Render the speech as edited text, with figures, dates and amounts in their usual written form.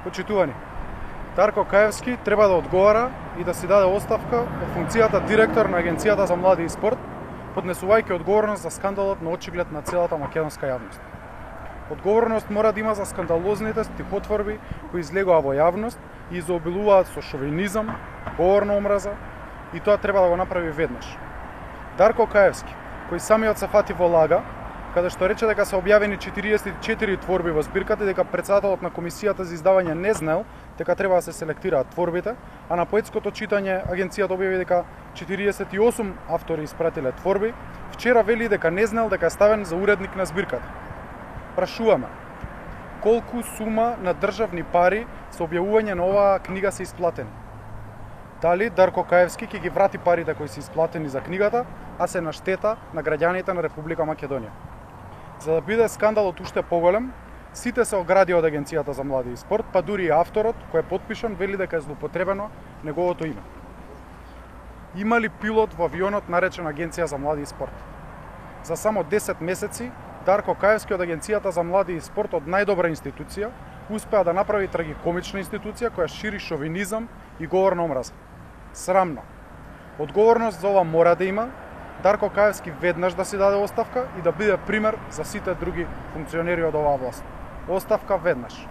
Почитувани, Дарко Каевски треба да одговара и да си даде оставка од функцијата директор на Агенцијата за млади и спорт, поднесувајќи одговорност за скандалот на очиглед на целата македонска јавност. Одговорност мора да има за скандалозните стихотворби кои излегоа во јавност и изобилуваат со шовинизам, говор на омраза, и тоа треба да го направи веднаш. Дарко Каевски, кој самиот се фати во лага, каде што рече дека се објавени 44 творби во збирката и дека председателот на комисијата за издавање не знел дека треба да се селектираат творбите, а на поетското читање агенцијата објави дека 48 автори испратиле творби, вчера вели дека не знел дека е ставен за уредник на збирката. Прашуваме, колку сума на државни пари со објавување на оваа книга се исплатени? Дали Дарко Каевски ќе ги врати парите кои се исплатени за книгата, а се на штета на граѓаните на Република Македонија? За да биде скандалот уште поголем, сите се оградија од Агенцијата за млади и спорт, па дури и авторот, кој е подпишан, вели дека е злоупотребено неговото име. Има ли пилот во авионот наречен Агенција за млади и спорт? За само 10 месеци, Дарко Каевски од Агенцијата за млади и спорт, од најдобра институција, успеа да направи трагикомична институција која шири шовинизам и говор на омраза. Срамно. Одговорност за ова мора да има, Дарко Каевски веднаш да си даде оставка и да биде пример за сите други функционери од оваа власт. Оставка веднаш.